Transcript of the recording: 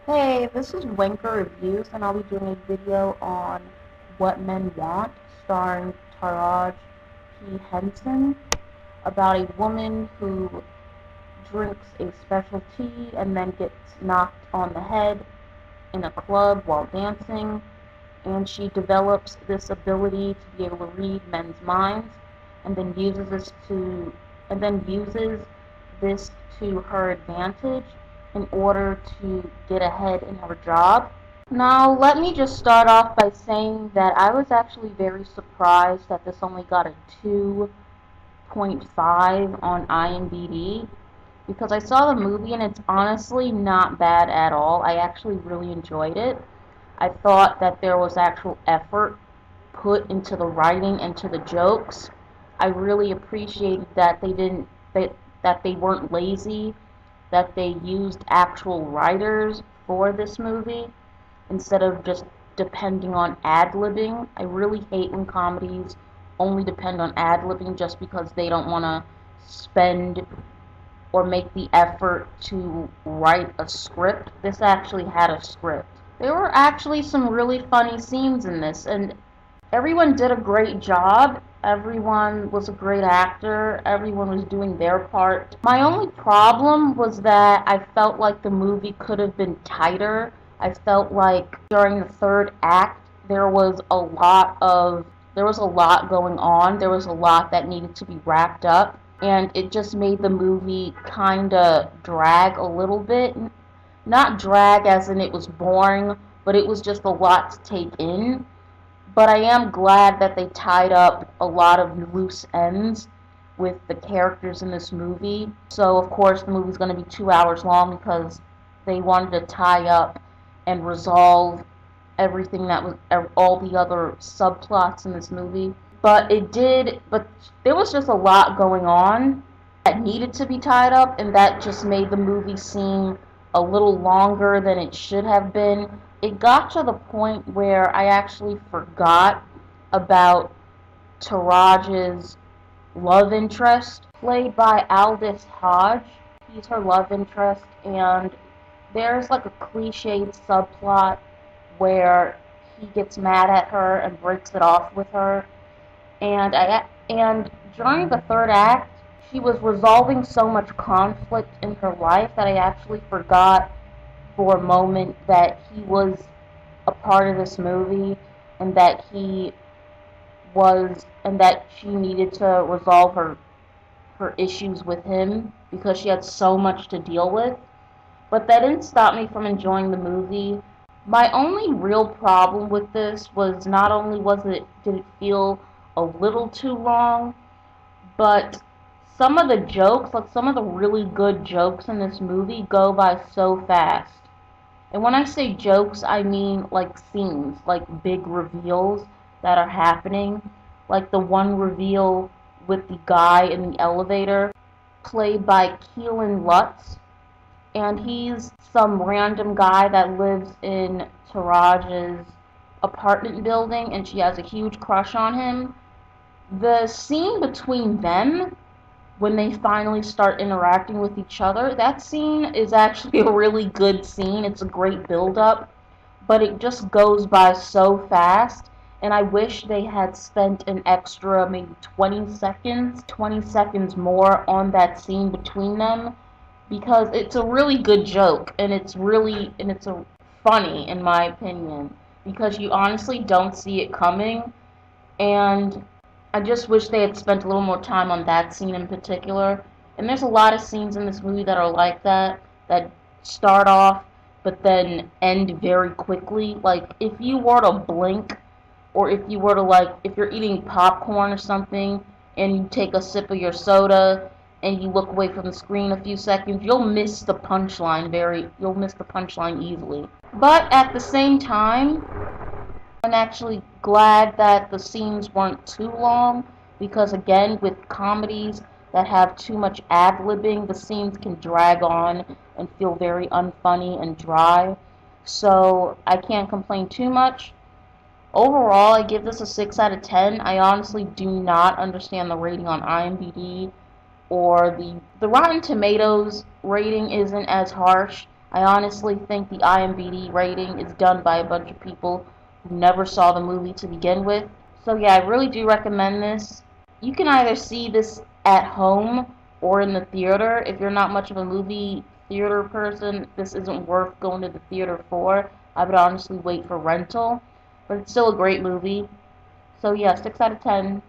Hey, this is Winker Reviews, and I'll be doing a video on What Men Want, starring Taraji P. Henson, about a woman who drinks a special tea and then gets knocked on the head in a club while dancing, and she develops this ability to be able to read men's minds, and then uses this to her advantage in order to get ahead in her job. Now, let me just start off by saying that I was actually very surprised that this only got a 2.5 on IMDb, because I saw the movie and it's honestly not bad at all. I actually really enjoyed it. I thought that there was actual effort put into the writing and to the jokes. I really appreciated that that they weren't lazy, that they used actual writers for this movie instead of just depending on ad-libbing. I really hate when comedies only depend on ad-libbing just because they don't want to spend or make the effort to write a script. This actually had a script. There were actually some really funny scenes in this, and everyone did a great job. Everyone was a great actor. Everyone was doing their part. My only problem was that I felt like the movie could have been tighter. I felt like during the third act there was a lot going on. There was a lot that needed to be wrapped up, and it just made the movie kind of drag a little bit. Not drag as in it was boring, but it was just a lot to take in. But I am glad that they tied up a lot of loose ends with the characters in this movie. So, of course, the movie's going to be 2 hours long because they wanted to tie up and resolve everything that was all the other subplots in this movie. But there was just a lot going on that needed to be tied up, and that just made the movie seem a little longer than it should have been. It got to the point where I actually forgot about Taraji's love interest, played by Aldous Hodge. He's her love interest, and there's like a cliched subplot where he gets mad at her and breaks it off with her. And during the third act, she was resolving so much conflict in her life that I actually forgot for a moment that he was a part of this movie, and that she needed to resolve her issues with him because she had so much to deal with. But that didn't stop me from enjoying the movie. My only real problem with this was not only did it feel a little too long, but some of the jokes, like some of the really good jokes in this movie, go by so fast. And when I say jokes, I mean like scenes, like big reveals that are happening. Like the one reveal with the guy in the elevator, played by Keelan Lutz. And he's some random guy that lives in Taraji's apartment building, and she has a huge crush on him. The scene between them, when they finally start interacting with each other, that scene is actually a really good scene. It's a great build-up, but it just goes by so fast, and I wish they had spent an extra maybe 20 seconds more on that scene between them, because it's a really good joke, and it's a funny in my opinion, because you honestly don't see it coming, and I just wish they had spent a little more time on that scene in particular. And there's a lot of scenes in this movie that are like that start off but then end very quickly. Like, if you were to blink, or if you were to, like, if you're eating popcorn or something, and you take a sip of your soda, and you look away from the screen a few seconds, you'll miss the punchline easily. But at the same time, I'm actually glad that the scenes weren't too long, because again, with comedies that have too much ad-libbing, the scenes can drag on and feel very unfunny and dry. So I can't complain too much. Overall, I give this a 6 out of 10. I honestly do not understand the rating on IMDb, or the Rotten Tomatoes rating isn't as harsh. I honestly think the IMDb rating is done by a bunch of people who never saw the movie to begin with. So yeah, I really do recommend this. You can either see this at home or in the theater. If you're not much of a movie theater person, this isn't worth going to the theater for. I would honestly wait for rental, but it's still a great movie. So yeah, 6 out of 10.